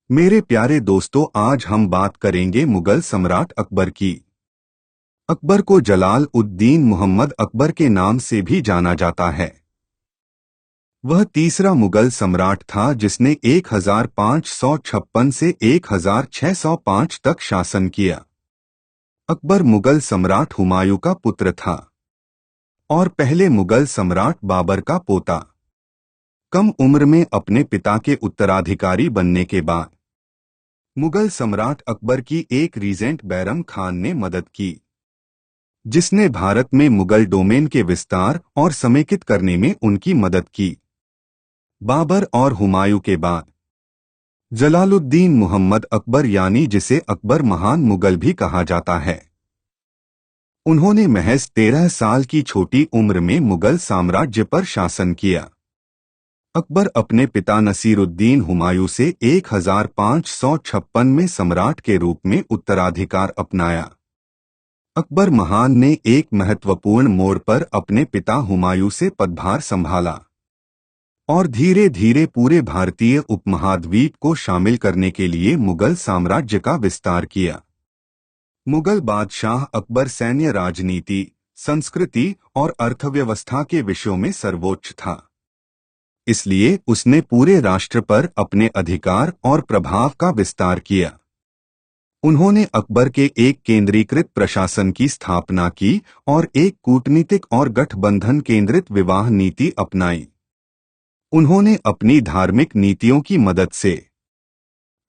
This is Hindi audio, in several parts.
मेरे प्यारे दोस्तों, आज हम बात करेंगे मुगल सम्राट अकबर की। अकबर को जलाल उद्दीन मोहम्मद अकबर के नाम से भी जाना जाता है। वह तीसरा मुगल सम्राट था जिसने 1556 से 1605 तक शासन किया। अकबर मुगल सम्राट हुमायूं का पुत्र था और पहले मुगल सम्राट बाबर का पोता। कम उम्र में अपने पिता के उत्तराधिकारी बनने के बाद मुगल सम्राट अकबर की एक रीजेंट बैरम खान ने मदद की, जिसने भारत में मुगल डोमेन के विस्तार और समेकित करने में उनकी मदद की। बाबर और हुमायूं के बाद जलालुद्दीन मोहम्मद अकबर, यानी जिसे अकबर महान मुगल भी कहा जाता है, उन्होंने महज 13 साल की छोटी उम्र में मुगल साम्राज्य पर शासन किया। अकबर अपने पिता नसीरुद्दीन हुमायूं से 1556 में सम्राट के रूप में उत्तराधिकार अपनाया। अकबर महान ने एक महत्वपूर्ण मोड़ पर अपने पिता हुमायूं से पदभार संभाला और धीरे धीरे पूरे भारतीय उपमहाद्वीप को शामिल करने के लिए मुगल साम्राज्य का विस्तार किया। मुगल बादशाह अकबर सैन्य, राजनीति, संस्कृति और अर्थव्यवस्था के विषयों में सर्वोच्च था, इसलिए उसने पूरे राष्ट्र पर अपने अधिकार और प्रभाव का विस्तार किया। उन्होंने अकबर के एक केंद्रीकृत प्रशासन की स्थापना की और एक कूटनीतिक और गठबंधन केंद्रित विवाह नीति अपनाई। उन्होंने अपनी धार्मिक नीतियों की मदद से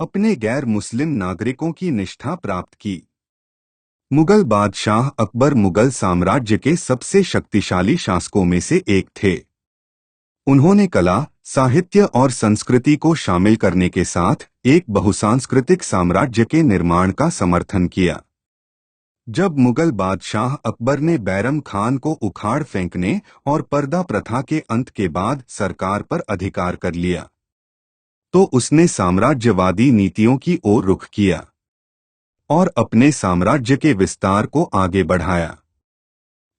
अपने गैर मुस्लिम नागरिकों की निष्ठा प्राप्त की। मुगल बादशाह अकबर मुगल साम्राज्य के सबसे शक्तिशाली शासकों में से एक थे। उन्होंने कला, साहित्य और संस्कृति को शामिल करने के साथ एक बहुसांस्कृतिक साम्राज्य के निर्माण का समर्थन किया। जब मुगल बादशाह अकबर ने बैरम खान को उखाड़ फेंकने और पर्दा प्रथा के अंत के बाद सरकार पर अधिकार कर लिया, तो उसने साम्राज्यवादी नीतियों की ओर रुख किया और अपने साम्राज्य के विस्तार को आगे बढ़ाया।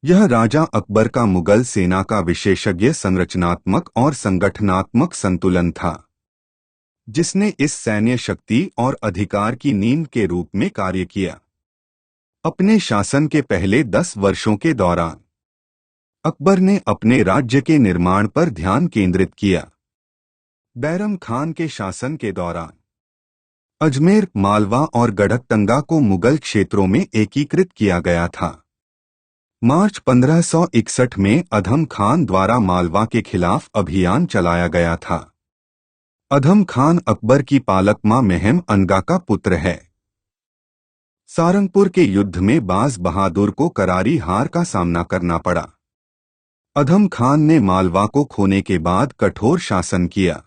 यह राजा अकबर का मुगल सेना का विशेषज्ञ संरचनात्मक और संगठनात्मक संतुलन था, जिसने इस सैन्य शक्ति और अधिकार की नींव के रूप में कार्य किया। अपने शासन के पहले 10 वर्षों के दौरान अकबर ने अपने राज्य के निर्माण पर ध्यान केंद्रित किया। बैरम खान के शासन के दौरान अजमेर, मालवा और गढ़तंगा को मुगल क्षेत्रों में एकीकृत किया गया था। मार्च 1561 में अधम खान द्वारा मालवा के खिलाफ अभियान चलाया गया था। अधम खान अकबर की पालक मां महम अनगा का पुत्र है। सारंगपुर के युद्ध में बाज बहादुर को करारी हार का सामना करना पड़ा। अधम खान ने मालवा को खोने के बाद कठोर शासन किया,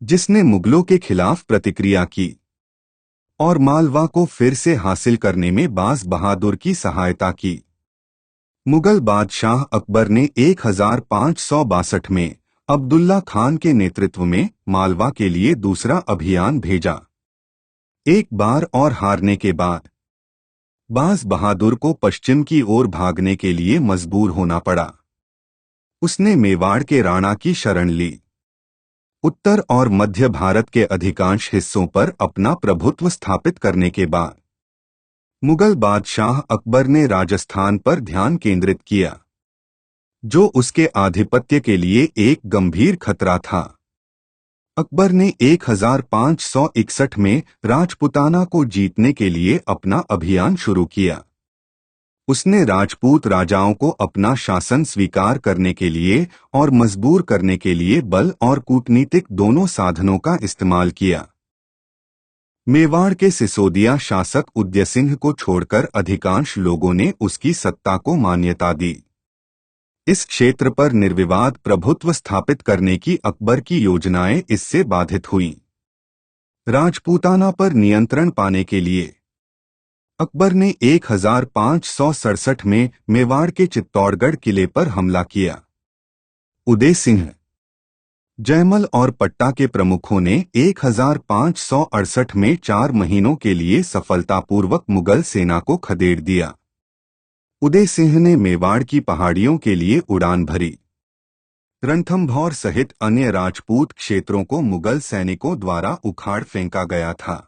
जिसने मुगलों के खिलाफ प्रतिक्रिया की और मालवा को फिर से हासिल करने में बाज बहादुर की सहायता की। मुगल बादशाह अकबर ने 1562 में अब्दुल्ला खान के नेतृत्व में मालवा के लिए दूसरा अभियान भेजा। एक बार और हारने के बाद बाज बहादुर को पश्चिम की ओर भागने के लिए मजबूर होना पड़ा। उसने मेवाड़ के राणा की शरण ली। उत्तर और मध्य भारत के अधिकांश हिस्सों पर अपना प्रभुत्व स्थापित करने के बाद मुगल बादशाह अकबर ने राजस्थान पर ध्यान केंद्रित किया, जो उसके आधिपत्य के लिए एक गंभीर खतरा था। अकबर ने 1561 में राजपूताना को जीतने के लिए अपना अभियान शुरू किया। उसने राजपूत राजाओं को अपना शासन स्वीकार करने के लिए और मजबूर करने के लिए बल और कूटनीतिक दोनों साधनों का इस्तेमाल किया। मेवाड़ के सिसोदिया शासक उदयसिंह को छोड़कर अधिकांश लोगों ने उसकी सत्ता को मान्यता दी। इस क्षेत्र पर निर्विवाद प्रभुत्व स्थापित करने की अकबर की योजनाएं इससे बाधित हुईं। राजपूताना पर नियंत्रण पाने के लिए अकबर ने 1567 में मेवाड़ के चित्तौड़गढ़ किले पर हमला किया। उदय सिंह, जयमल और पट्टा के प्रमुखों ने 1568 में 4 महीनों के लिए सफलतापूर्वक मुगल सेना को खदेड़ दिया। उदय सिंह ने मेवाड़ की पहाड़ियों के लिए उड़ान भरी। रणथंभौर सहित अन्य राजपूत क्षेत्रों को मुगल सैनिकों द्वारा उखाड़ फेंका गया था।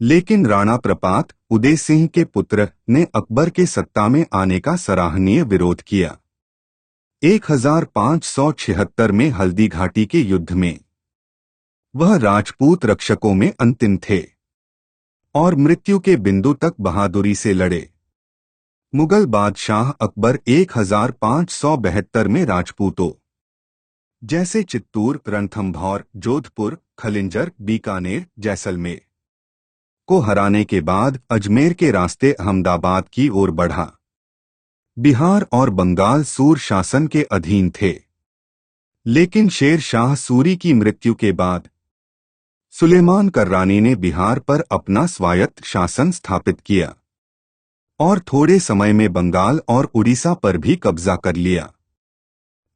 लेकिन राणा प्रताप उदय सिंह के पुत्र ने अकबर के सत्ता में आने का सराहनीय विरोध किया। 1576 में हल्दी घाटी के युद्ध में वह राजपूत रक्षकों में अंतिम थे और मृत्यु के बिंदु तक बहादुरी से लड़े। मुगल बादशाह अकबर 1572 में राजपूतों जैसे चित्तूर, रणथंभौर, जोधपुर, खलिंजर, बीकानेर, जैसलमेर को हराने के बाद अजमेर के रास्ते अहमदाबाद की ओर बढ़ा। बिहार और बंगाल सूर शासन के अधीन थे, लेकिन शेर शाह सूरी की मृत्यु के बाद सुलेमान कर्रानी ने बिहार पर अपना स्वायत्त शासन स्थापित किया और थोड़े समय में बंगाल और उड़ीसा पर भी कब्जा कर लिया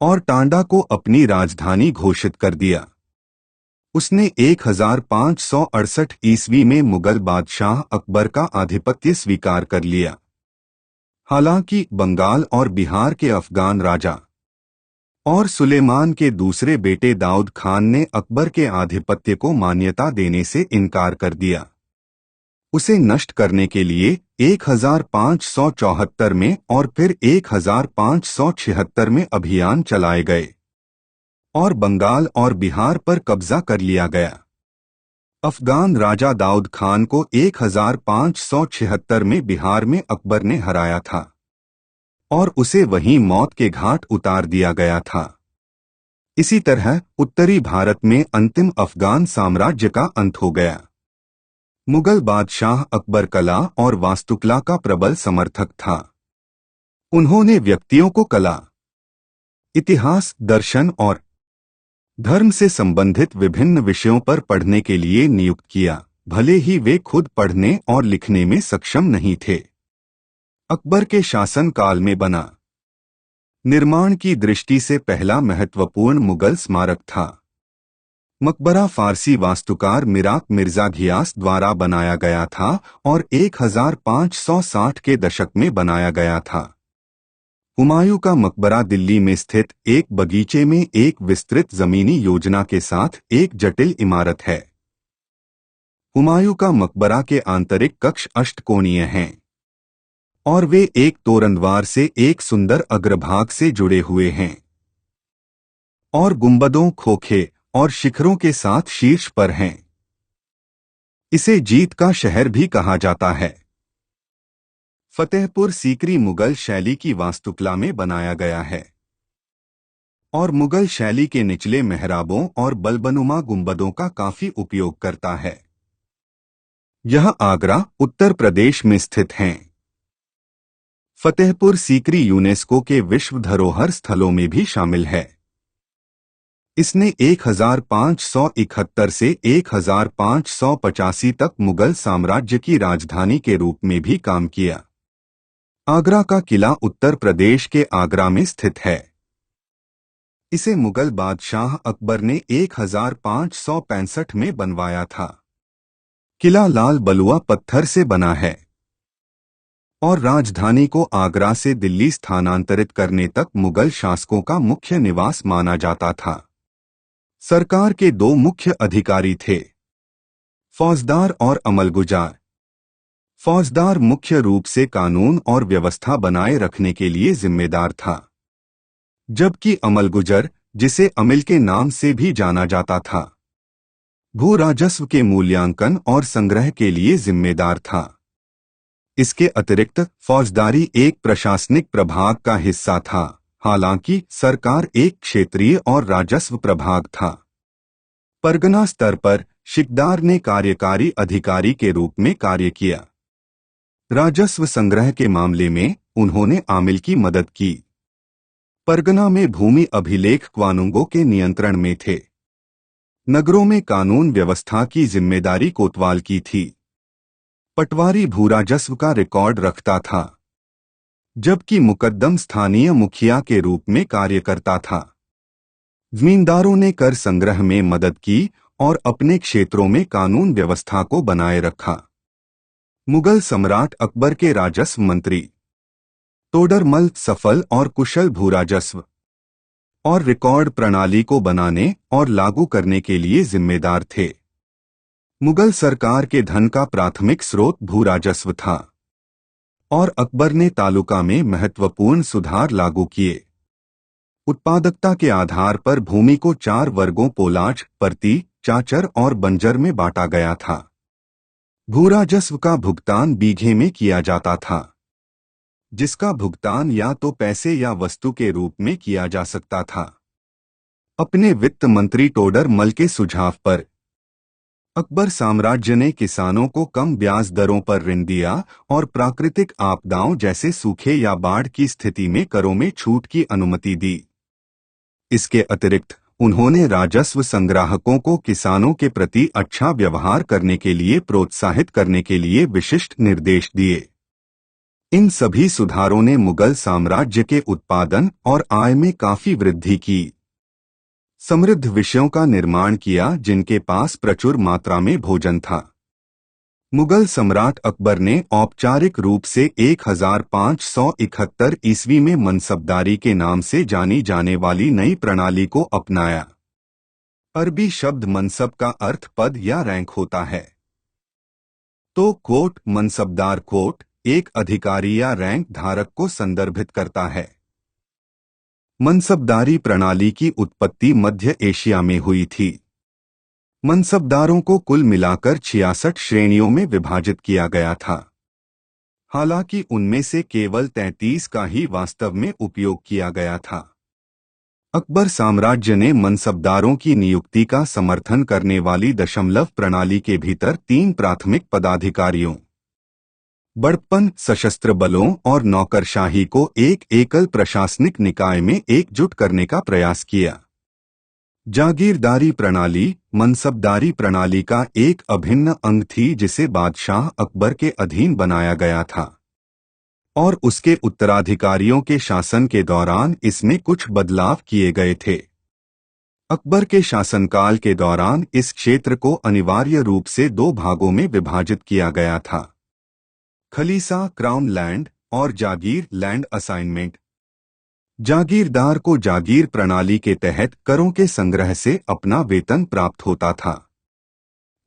और टांडा को अपनी राजधानी घोषित कर दिया। उसने 1568 ईस्वी में मुगल बादशाह अकबर का आधिपत्य स्वीकार कर लिया। हालांकि बंगाल और बिहार के अफगान राजा और सुलेमान के दूसरे बेटे दाऊद खान ने अकबर के आधिपत्य को मान्यता देने से इनकार कर दिया। उसे नष्ट करने के लिए 1574 में और फिर 1576 में अभियान चलाए गए और बंगाल और बिहार पर कब्जा कर लिया गया। अफगान राजा दाऊद खान को 1576 में बिहार में अकबर ने हराया था और उसे वहीं मौत के घाट उतार दिया गया था। इसी तरह उत्तरी भारत में अंतिम अफगान साम्राज्य का अंत हो गया। मुगल बादशाह अकबर कला और वास्तुकला का प्रबल समर्थक था। उन्होंने व्यक्तियों को कला, इतिहास, दर्शन और धर्म से संबंधित विभिन्न विषयों पर पढ़ने के लिए नियुक्त किया, भले ही वे खुद पढ़ने और लिखने में सक्षम नहीं थे। अकबर के शासन काल में बना निर्माण की दृष्टि से पहला महत्वपूर्ण मुगल स्मारक था। मकबरा फारसी वास्तुकार मिराक मिर्जा घियास द्वारा बनाया गया था और 1560 के दशक में बनाया गया था। हुमायूं का मकबरा दिल्ली में स्थित एक बगीचे में एक विस्तृत जमीनी योजना के साथ एक जटिल इमारत है। हुमायूं का मकबरा के आंतरिक कक्ष अष्टकोणीय हैं और वे एक तोरणद्वार से एक सुंदर अग्रभाग से जुड़े हुए हैं और गुंबदों, खोखे और शिखरों के साथ शीर्ष पर हैं। इसे जीत का शहर भी कहा जाता है। फतेहपुर सीकरी मुगल शैली की वास्तुकला में बनाया गया है और मुगल शैली के निचले मेहराबों और बल्बनुमा गुंबदों का काफी उपयोग करता है। यह आगरा, उत्तर प्रदेश में स्थित है। फतेहपुर सीकरी यूनेस्को के विश्व धरोहर स्थलों में भी शामिल है। इसने 1571 से 1585 तक मुगल साम्राज्य की राजधानी के रूप में भी काम किया। आगरा का किला उत्तर प्रदेश के आगरा में स्थित है। इसे मुगल बादशाह अकबर ने 1565 में बनवाया था। किला लाल बलुआ पत्थर से बना है और राजधानी को आगरा से दिल्ली स्थानांतरित करने तक मुगल शासकों का मुख्य निवास माना जाता था। सरकार के दो मुख्य अधिकारी थे, फौजदार और अमलगुजार। फौजदार मुख्य रूप से कानून और व्यवस्था बनाए रखने के लिए जिम्मेदार था, जबकि अमलगुजर, जिसे अमिल के नाम से भी जाना जाता था, भू राजस्व के मूल्यांकन और संग्रह के लिए जिम्मेदार था। इसके अतिरिक्त फौजदारी एक प्रशासनिक प्रभाग का हिस्सा था, हालांकि सरकार एक क्षेत्रीय और राजस्व प्रभाग था। परगना स्तर पर शिकदार ने कार्यकारी अधिकारी के रूप में कार्य किया। राजस्व संग्रह के मामले में उन्होंने आमिल की मदद की। परगना में भूमि अभिलेख क्वानुंगो के नियंत्रण में थे। नगरों में कानून व्यवस्था की जिम्मेदारी कोतवाल की थी। पटवारी भूराजस्व का रिकॉर्ड रखता था, जबकि मुकद्दम स्थानीय मुखिया के रूप में कार्य करता था। जमींदारों ने कर संग्रह में मदद की और अपने क्षेत्रों में कानून व्यवस्था को बनाए रखा। मुगल सम्राट अकबर के राजस्व मंत्री तोडरमल सफल और कुशल भूराजस्व और रिकॉर्ड प्रणाली को बनाने और लागू करने के लिए जिम्मेदार थे। मुगल सरकार के धन का प्राथमिक स्रोत भूराजस्व था और अकबर ने तालुका में महत्वपूर्ण सुधार लागू किए। उत्पादकता के आधार पर भूमि को 4 वर्गों पोलाज, परती, चाचर और बंजर में बांटा गया था। भूराजस्व का भुगतान बीघे में किया जाता था, जिसका भुगतान या तो पैसे या वस्तु के रूप में किया जा सकता था। अपने वित्त मंत्री टोडर मल के सुझाव पर अकबर साम्राज्य ने किसानों को कम ब्याज दरों पर ऋण दिया और प्राकृतिक आपदाओं जैसे सूखे या बाढ़ की स्थिति में करों में छूट की अनुमति दी। इसके अतिरिक्त उन्होंने राजस्व संग्राहकों को किसानों के प्रति अच्छा व्यवहार करने के लिए प्रोत्साहित करने के लिए विशिष्ट निर्देश दिए। इन सभी सुधारों ने मुगल साम्राज्य के उत्पादन और आय में काफी वृद्धि की। समृद्ध विषयों का निर्माण किया जिनके पास प्रचुर मात्रा में भोजन था। मुगल सम्राट अकबर ने औपचारिक रूप से 1571 ईस्वी में मनसबदारी के नाम से जानी जाने वाली नई प्रणाली को अपनाया। अरबी शब्द मनसब का अर्थ पद या रैंक होता है, तो कोट मनसबदार कोट एक अधिकारी या रैंक धारक को संदर्भित करता है। मनसबदारी प्रणाली की उत्पत्ति मध्य एशिया में हुई थी। मनसबदारों को कुल मिलाकर 66 श्रेणियों में विभाजित किया गया था। हालांकि उनमें से केवल 33 का ही वास्तव में उपयोग किया गया था। अकबर साम्राज्य ने मनसबदारों की नियुक्ति का समर्थन करने वाली दशमलव प्रणाली के भीतर 3 प्राथमिक पदाधिकारियों, बड़प्पन, सशस्त्र बलों और नौकरशाही को एक एकल प्रशासनिक निकाय में एकजुट करने का प्रयास किया। जागीरदारी प्रणाली मनसबदारी प्रणाली का एक अभिन्न अंग थी जिसे बादशाह अकबर के अधीन बनाया गया था और उसके उत्तराधिकारियों के शासन के दौरान इसमें कुछ बदलाव किए गए थे। अकबर के शासनकाल के दौरान इस क्षेत्र को अनिवार्य रूप से 2 भागों में विभाजित किया गया था, खलीसा क्राउन लैंड और जागीर लैंड असाइनमेंट। जागीरदार को जागीर प्रणाली के तहत करों के संग्रह से अपना वेतन प्राप्त होता था।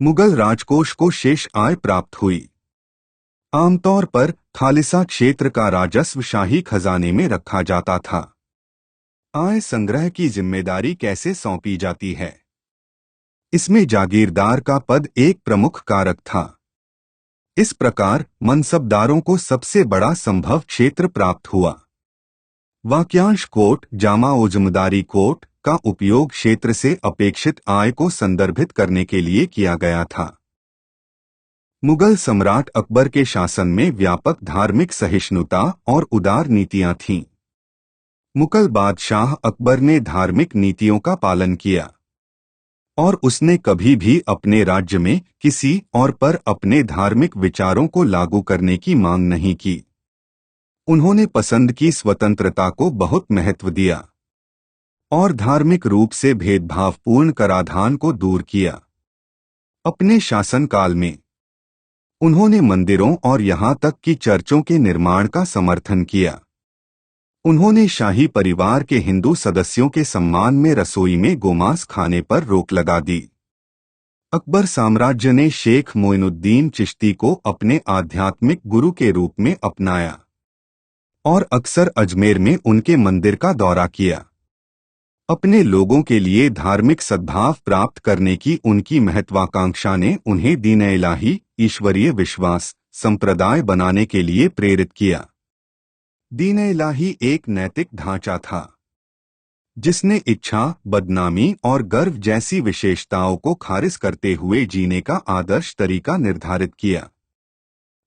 मुगल राजकोष को शेष आय प्राप्त हुई। आमतौर पर खालिसा क्षेत्र का राजस्व शाही खजाने में रखा जाता था। आय संग्रह की जिम्मेदारी कैसे सौंपी जाती है? इसमें जागीरदार का पद एक प्रमुख कारक था। इस प्रकार मनसबदारों को सबसे बड़ा संभव क्षेत्र प्राप्त हुआ। वाक्यांश कोट जामा उजमदारी कोट का उपयोग क्षेत्र से अपेक्षित आय को संदर्भित करने के लिए किया गया था। मुगल सम्राट अकबर के शासन में व्यापक धार्मिक सहिष्णुता और उदार नीतियां थीं। मुगल बादशाह अकबर ने धार्मिक नीतियों का पालन किया और उसने कभी भी अपने राज्य में किसी और पर अपने धार्मिक विचारों को लागू करने की मांग नहीं की। उन्होंने पसंद की स्वतंत्रता को बहुत महत्व दिया और धार्मिक रूप से भेदभावपूर्ण कराधान को दूर किया। अपने शासनकाल में उन्होंने मंदिरों और यहां तक कि चर्चों के निर्माण का समर्थन किया। उन्होंने शाही परिवार के हिंदू सदस्यों के सम्मान में रसोई में गोमांस खाने पर रोक लगा दी। अकबर साम्राज्य ने शेख मोइनुद्दीन चिश्ती को अपने आध्यात्मिक गुरु के रूप में अपनाया और अक्सर अजमेर में उनके मंदिर का दौरा किया। अपने लोगों के लिए धार्मिक सद्भाव प्राप्त करने की उनकी महत्वाकांक्षा ने उन्हें दीन-ए-इलाही ईश्वरीय विश्वास संप्रदाय बनाने के लिए प्रेरित किया। दीन-ए-इलाही एक नैतिक ढांचा था जिसने इच्छा, बदनामी और गर्व जैसी विशेषताओं को खारिज करते हुए जीने का आदर्श तरीका निर्धारित किया।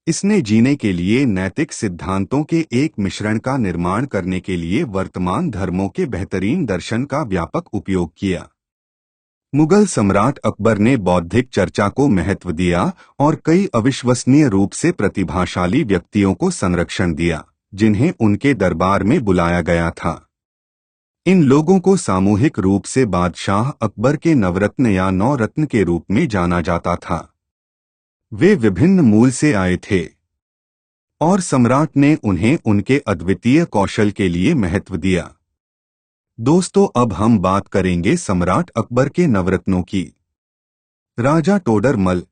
इसने जीने के लिए नैतिक सिद्धांतों के एक मिश्रण का निर्माण करने के लिए वर्तमान धर्मों के बेहतरीन दर्शन का व्यापक उपयोग किया। मुगल सम्राट अकबर ने बौद्धिक चर्चा को महत्व दिया और कई अविश्वसनीय रूप से प्रतिभाशाली व्यक्तियों को संरक्षण दिया, जिन्हें उनके दरबार में बुलाया गया था। इन लोगों को सामूहिक रूप से बादशाह अकबर के नवरत्न या 9 रत्न के रूप में जाना जाता था। वे विभिन्न मूल से आए थे और सम्राट ने उन्हें उनके अद्वितीय कौशल के लिए महत्व दिया। दोस्तों, अब हम बात करेंगे सम्राट अकबर के नवरत्नों की। राजा टोडरमल।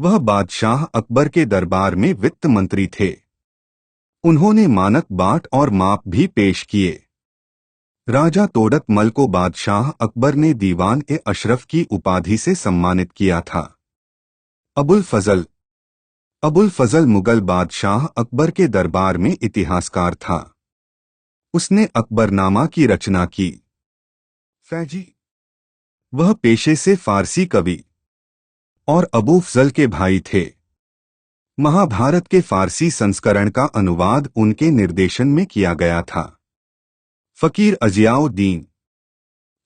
वह बादशाह अकबर के दरबार में वित्त मंत्री थे। उन्होंने मानक बाट और माप भी पेश किए। राजा तोडरमल को बादशाह अकबर ने दीवान-ए-अशरफ की उपाधि से सम्मानित किया था। अबुल फजल। अबुल फजल मुगल बादशाह अकबर के दरबार में इतिहासकार था। उसने अकबरनामा की रचना की। फैजी। वह पेशे से फारसी कवि और अबू फजल के भाई थे। महाभारत के फारसी संस्करण का अनुवाद उनके निर्देशन में किया गया था। फकीर अजियाउद्दीन।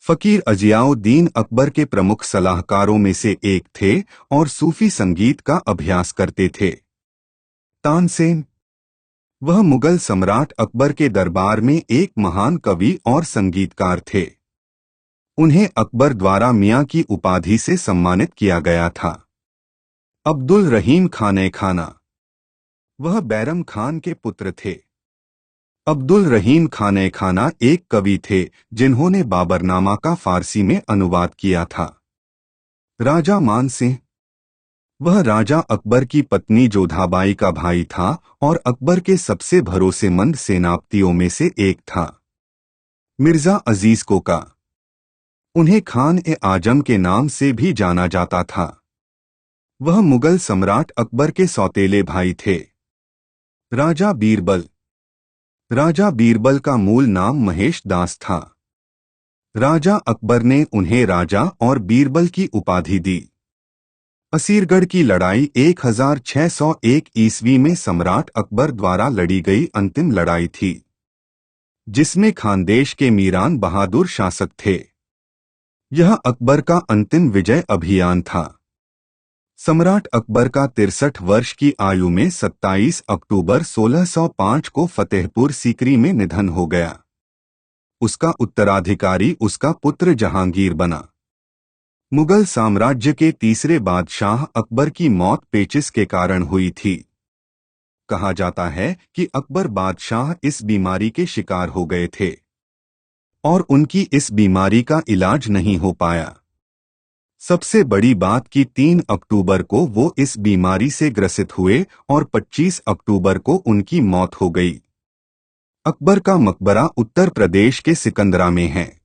फकीर अजियाउद्दीन अकबर के प्रमुख सलाहकारों में से एक थे और सूफी संगीत का अभ्यास करते थे। तानसेन। वह मुगल सम्राट अकबर के दरबार में एक महान कवि और संगीतकार थे। उन्हें अकबर द्वारा मियां की उपाधि से सम्मानित किया गया था। अब्दुल रहीम खाने खाना। वह बैरम खान के पुत्र थे। अब्दुल रहीम खाने खाना एक कवि थे जिन्होंने बाबरनामा का फारसी में अनुवाद किया था। राजा मान सिंह। वह राजा अकबर की पत्नी जोधाबाई का भाई था और अकबर के सबसे भरोसेमंद सेनापतियों में से एक था। मिर्जा अजीज कोका। उन्हें खान-ए-आजम के नाम से भी जाना जाता था। वह मुगल सम्राट अकबर के सौतेले भाई थे। राजा बीरबल। राजा बीरबल का मूल नाम महेश दास था। राजा अकबर ने उन्हें राजा और बीरबल की उपाधि दी। असीरगढ़ की लड़ाई 1601 ईस्वी में सम्राट अकबर द्वारा लड़ी गई अंतिम लड़ाई थी, जिसमें खानदेश के मीरान बहादुर शासक थे। यह अकबर का अंतिम विजय अभियान था। सम्राट अकबर का 63 वर्ष की आयु में 27 अक्टूबर 1605 को फतेहपुर सीकरी में निधन हो गया। उसका उत्तराधिकारी उसका पुत्र जहांगीर बना। मुगल साम्राज्य के तीसरे बादशाह अकबर की मौत पेचिश के कारण हुई थी। कहा जाता है कि अकबर बादशाह इस बीमारी के शिकार हो गए थे और उनकी इस बीमारी का इलाज नहीं हो पाया। सबसे बड़ी बात कि 3 अक्टूबर को वो इस बीमारी से ग्रसित हुए और 25 अक्टूबर को उनकी मौत हो गई। अकबर का मकबरा उत्तर प्रदेश के सिकंदरा में है।